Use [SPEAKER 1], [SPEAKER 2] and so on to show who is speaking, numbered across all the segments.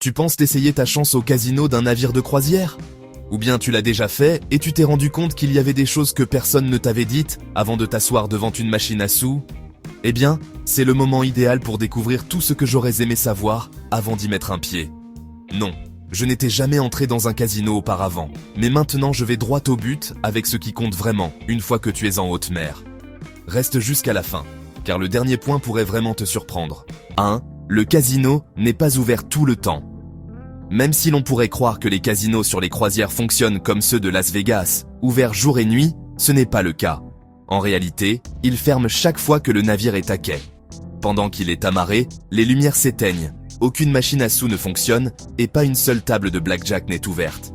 [SPEAKER 1] Tu penses d'essayer ta chance au casino d'un navire de croisière? Ou bien tu l'as déjà fait et tu t'es rendu compte qu'il y avait des choses que personne ne t'avait dites avant de t'asseoir devant une machine à sous? Eh bien, c'est le moment idéal pour découvrir tout ce que j'aurais aimé savoir avant d'y mettre un pied. Non, je n'étais jamais entré dans un casino auparavant, mais maintenant je vais droit au but avec ce qui compte vraiment une fois que tu es en haute mer. Reste jusqu'à la fin, car le dernier point pourrait vraiment te surprendre. 1. Le casino n'est pas ouvert tout le temps. Même si l'on pourrait croire que les casinos sur les croisières fonctionnent comme ceux de Las Vegas, ouverts jour et nuit, ce n'est pas le cas. En réalité, ils ferment chaque fois que le navire est à quai. Pendant qu'il est amarré, les lumières s'éteignent, aucune machine à sous ne fonctionne et pas une seule table de blackjack n'est ouverte.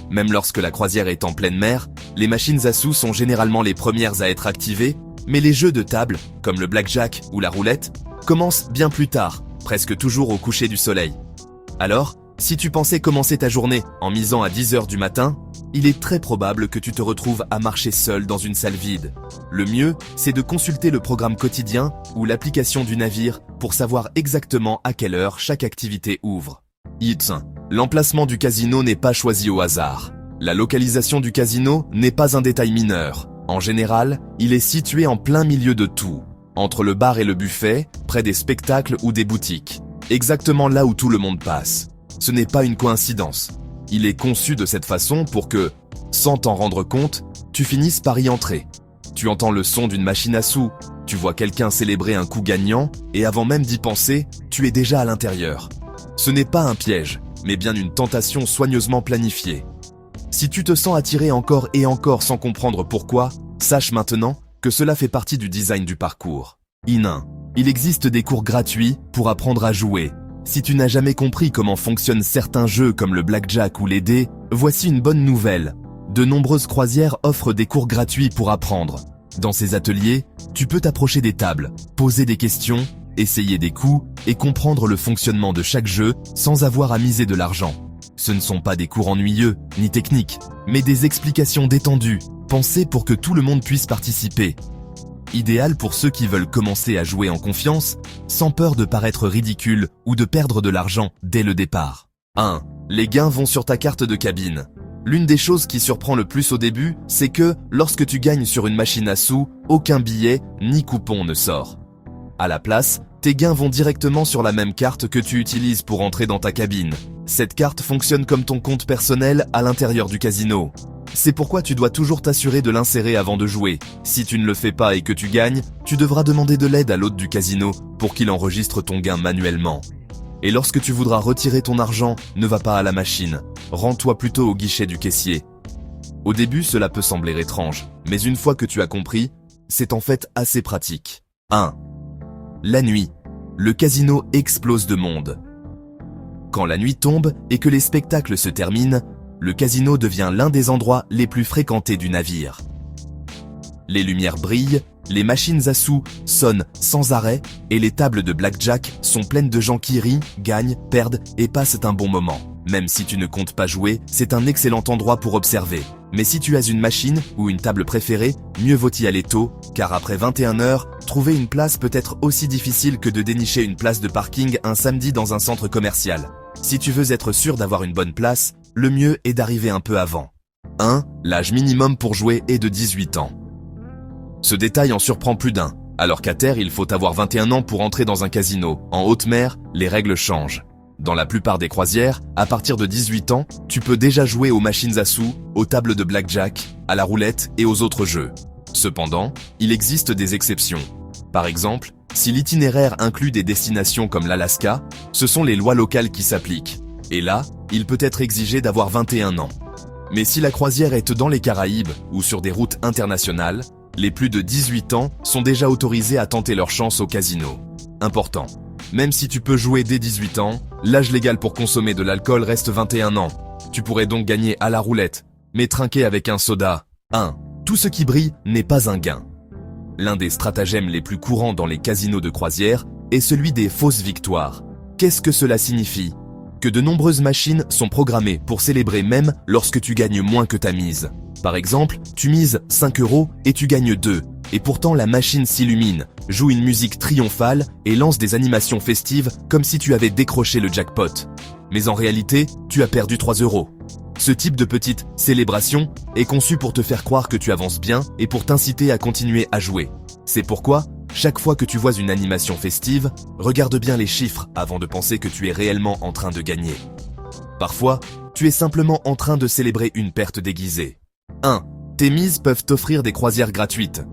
[SPEAKER 1] Même lorsque la croisière est en pleine mer, les machines à sous sont généralement les premières à être activées, mais les jeux de table, comme le blackjack ou la roulette, commencent bien plus tard, presque toujours au coucher du soleil. Alors, si tu pensais commencer ta journée en misant à 10h du matin, il est très probable que tu te retrouves à marcher seul dans une salle vide. Le mieux, c'est de consulter le programme quotidien ou l'application du navire pour savoir exactement à quelle heure chaque activité ouvre. L'emplacement du casino n'est pas choisi au hasard. La localisation du casino n'est pas un détail mineur. En général, il est situé en plein milieu de tout, entre le bar et le buffet, près des spectacles ou des boutiques, exactement là où tout le monde passe. Ce n'est pas une coïncidence. Il est conçu de cette façon pour que, sans t'en rendre compte, tu finisses par y entrer. Tu entends le son d'une machine à sous, tu vois quelqu'un célébrer un coup gagnant, et avant même d'y penser, tu es déjà à l'intérieur. Ce n'est pas un piège, mais bien une tentation soigneusement planifiée. Si tu te sens attiré encore et encore sans comprendre pourquoi, sache maintenant que cela fait partie du design du parcours. Il existe des cours gratuits pour apprendre à jouer. Si tu n'as jamais compris comment fonctionnent certains jeux comme le blackjack ou les dés, voici une bonne nouvelle. De nombreuses croisières offrent des cours gratuits pour apprendre. Dans ces ateliers, tu peux t'approcher des tables, poser des questions, essayer des coups et comprendre le fonctionnement de chaque jeu sans avoir à miser de l'argent. Ce ne sont pas des cours ennuyeux, ni techniques, mais des explications détendues, pensées pour que tout le monde puisse participer. Idéal pour ceux qui veulent commencer à jouer en confiance, sans peur de paraître ridicule ou de perdre de l'argent dès le départ. 1. Les gains vont sur ta carte de cabine. L'une des choses qui surprend le plus au début, c'est que, lorsque tu gagnes sur une machine à sous, aucun billet ni coupon ne sort. À la place, tes gains vont directement sur la même carte que tu utilises pour entrer dans ta cabine. Cette carte fonctionne comme ton compte personnel à l'intérieur du casino. C'est pourquoi tu dois toujours t'assurer de l'insérer avant de jouer. Si tu ne le fais pas et que tu gagnes, tu devras demander de l'aide à l'hôte du casino pour qu'il enregistre ton gain manuellement. Et lorsque tu voudras retirer ton argent, ne va pas à la machine. Rends-toi plutôt au guichet du caissier. Au début, cela peut sembler étrange, mais une fois que tu as compris, c'est en fait assez pratique. 1. La nuit. Le casino explose de monde. Quand la nuit tombe et que les spectacles se terminent, le casino devient l'un des endroits les plus fréquentés du navire. Les lumières brillent, les machines à sous sonnent sans arrêt et les tables de blackjack sont pleines de gens qui rient, gagnent, perdent et passent un bon moment. Même si tu ne comptes pas jouer, c'est un excellent endroit pour observer. Mais si tu as une machine ou une table préférée, mieux vaut y aller tôt, car après 21h, trouver une place peut être aussi difficile que de dénicher une place de parking un samedi dans un centre commercial. Si tu veux être sûr d'avoir une bonne place, le mieux est d'arriver un peu avant. 1. L'âge minimum pour jouer est de 18 ans. Ce détail en surprend plus d'un, alors qu'à terre, il faut avoir 21 ans pour entrer dans un casino. En haute mer, les règles changent. Dans la plupart des croisières, à partir de 18 ans, tu peux déjà jouer aux machines à sous, aux tables de blackjack, à la roulette et aux autres jeux. Cependant, il existe des exceptions. Par exemple, si l'itinéraire inclut des destinations comme l'Alaska, ce sont les lois locales qui s'appliquent. Et là, il peut être exigé d'avoir 21 ans. Mais si la croisière est dans les Caraïbes ou sur des routes internationales, les plus de 18 ans sont déjà autorisés à tenter leur chance au casino. Important. Même si tu peux jouer dès 18 ans, l'âge légal pour consommer de l'alcool reste 21 ans. Tu pourrais donc gagner à la roulette, mais trinquer avec un soda. 1. Tout ce qui brille n'est pas un gain. L'un des stratagèmes les plus courants dans les casinos de croisière est celui des fausses victoires. Qu'est-ce que cela signifie? Que de nombreuses machines sont programmées pour célébrer même lorsque tu gagnes moins que ta mise. Par exemple, tu mises 5 € et tu gagnes 2, et pourtant la machine s'illumine, joue une musique triomphale et lance des animations festives comme si tu avais décroché le jackpot. Mais en réalité, tu as perdu 3 €. Ce type de petite célébration est conçu pour te faire croire que tu avances bien et pour t'inciter à continuer à jouer. C'est pourquoi, chaque fois que tu vois une animation festive, regarde bien les chiffres avant de penser que tu es réellement en train de gagner. Parfois, tu es simplement en train de célébrer une perte déguisée. 1. Tes mises peuvent t'offrir des croisières gratuites.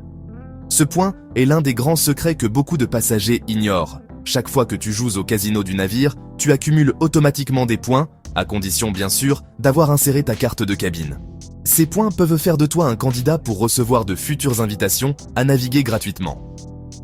[SPEAKER 1] Ce point est l'un des grands secrets que beaucoup de passagers ignorent. Chaque fois que tu joues au casino du navire, tu accumules automatiquement des points, à condition bien sûr d'avoir inséré ta carte de cabine. Ces points peuvent faire de toi un candidat pour recevoir de futures invitations à naviguer gratuitement.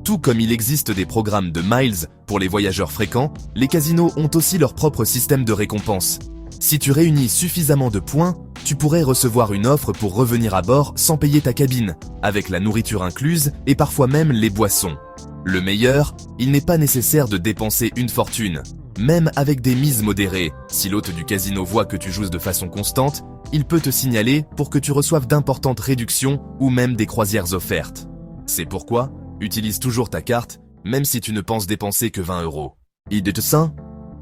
[SPEAKER 1] Tout comme il existe des programmes de miles pour les voyageurs fréquents, les casinos ont aussi leur propre système de récompense. Si tu réunis suffisamment de points, tu pourrais recevoir une offre pour revenir à bord sans payer ta cabine, avec la nourriture incluse et parfois même les boissons. Le meilleur, il n'est pas nécessaire de dépenser une fortune. Même avec des mises modérées, si l'hôte du casino voit que tu joues de façon constante, il peut te signaler pour que tu reçoives d'importantes réductions ou même des croisières offertes. C'est pourquoi, utilise toujours ta carte, même si tu ne penses dépenser que 20 €. Idée de ça?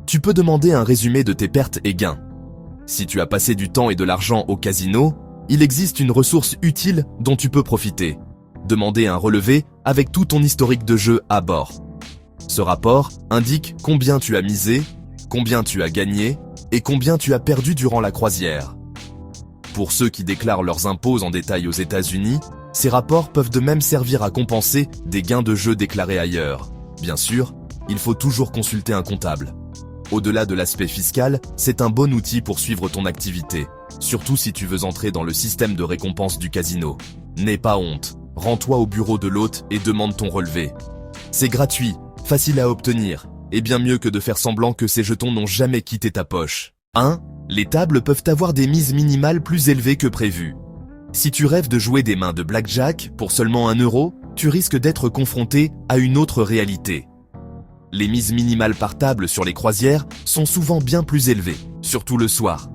[SPEAKER 1] Tu peux demander un résumé de tes pertes et gains. Si tu as passé du temps et de l'argent au casino, il existe une ressource utile dont tu peux profiter. Demander un relevé avec tout ton historique de jeu à bord. Ce rapport indique combien tu as misé, combien tu as gagné et combien tu as perdu durant la croisière. Pour ceux qui déclarent leurs impôts en détail aux États-Unis, ces rapports peuvent de même servir à compenser des gains de jeu déclarés ailleurs. Bien sûr, il faut toujours consulter un comptable. Au-delà de l'aspect fiscal, c'est un bon outil pour suivre ton activité, surtout si tu veux entrer dans le système de récompense du casino. N'aie pas honte, rends-toi au bureau de l'hôte et demande ton relevé. C'est gratuit, facile à obtenir, et bien mieux que de faire semblant que ces jetons n'ont jamais quitté ta poche. 1. Les tables peuvent avoir des mises minimales plus élevées que prévu. Si tu rêves de jouer des mains de blackjack pour seulement 1 €, tu risques d'être confronté à une autre réalité. Les mises minimales par table sur les croisières sont souvent bien plus élevées, surtout le soir.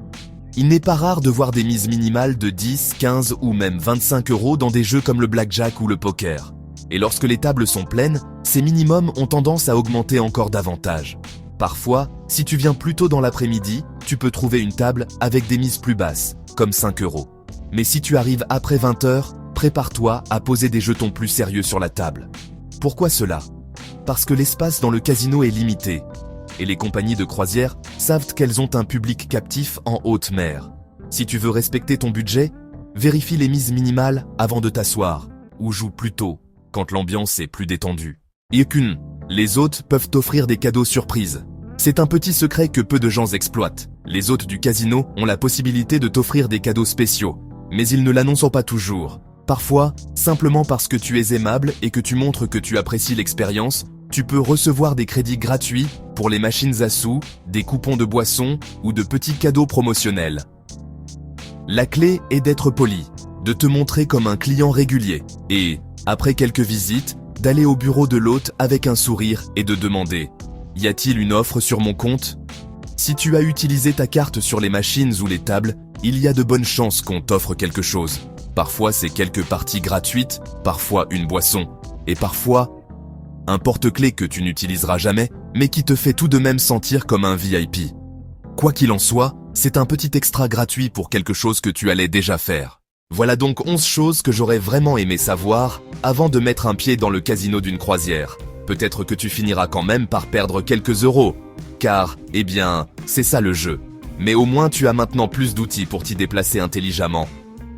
[SPEAKER 1] Il n'est pas rare de voir des mises minimales de 10, 15 ou même 25 € dans des jeux comme le blackjack ou le poker. Et lorsque les tables sont pleines, ces minimums ont tendance à augmenter encore davantage. Parfois, si tu viens plus tôt dans l'après-midi, tu peux trouver une table avec des mises plus basses, comme 5 €. Mais si tu arrives après 20 h, prépare-toi à poser des jetons plus sérieux sur la table. Pourquoi cela? Parce que l'espace dans le casino est limité, et les compagnies de croisière savent qu'elles ont un public captif en haute mer. Si tu veux respecter ton budget, vérifie les mises minimales avant de t'asseoir, ou joue plus tôt, quand l'ambiance est plus détendue. Les hôtes peuvent t'offrir des cadeaux surprises. C'est un petit secret que peu de gens exploitent. Les hôtes du casino ont la possibilité de t'offrir des cadeaux spéciaux, mais ils ne l'annoncent pas toujours. Parfois, simplement parce que tu es aimable et que tu montres que tu apprécies l'expérience, tu peux recevoir des crédits gratuits pour les machines à sous, des coupons de boissons ou de petits cadeaux promotionnels. La clé est d'être poli, de te montrer comme un client régulier et, après quelques visites, d'aller au bureau de l'hôte avec un sourire et de demander « Y a-t-il une offre sur mon compte ?» Si tu as utilisé ta carte sur les machines ou les tables, il y a de bonnes chances qu'on t'offre quelque chose. Parfois c'est quelques parties gratuites, parfois une boisson, et parfois un porte-clés que tu n'utiliseras jamais, mais qui te fait tout de même sentir comme un VIP. Quoi qu'il en soit, c'est un petit extra gratuit pour quelque chose que tu allais déjà faire. Voilà donc 11 choses que j'aurais vraiment aimé savoir avant de mettre un pied dans le casino d'une croisière. Peut-être que tu finiras quand même par perdre quelques euros, car, eh bien, c'est ça le jeu. Mais au moins tu as maintenant plus d'outils pour t'y déplacer intelligemment.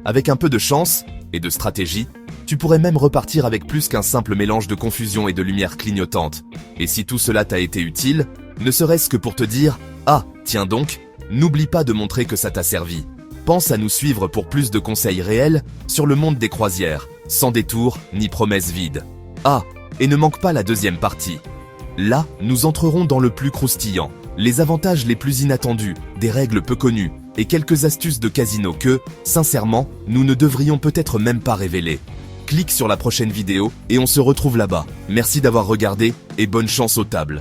[SPEAKER 1] Avec un peu de chance et de stratégie, tu pourrais même repartir avec plus qu'un simple mélange de confusion et de lumière clignotante. Et si tout cela t'a été utile, ne serait-ce que pour te dire « Ah, tiens donc, n'oublie pas de montrer que ça t'a servi ». Pense à nous suivre pour plus de conseils réels sur le monde des croisières, sans détour ni promesses vides. Ah, et ne manque pas la deuxième partie. Là, nous entrerons dans le plus croustillant, les avantages les plus inattendus, des règles peu connues et quelques astuces de casino que, sincèrement, nous ne devrions peut-être même pas révéler. Clique sur la prochaine vidéo et on se retrouve là-bas. Merci d'avoir regardé et bonne chance aux tables.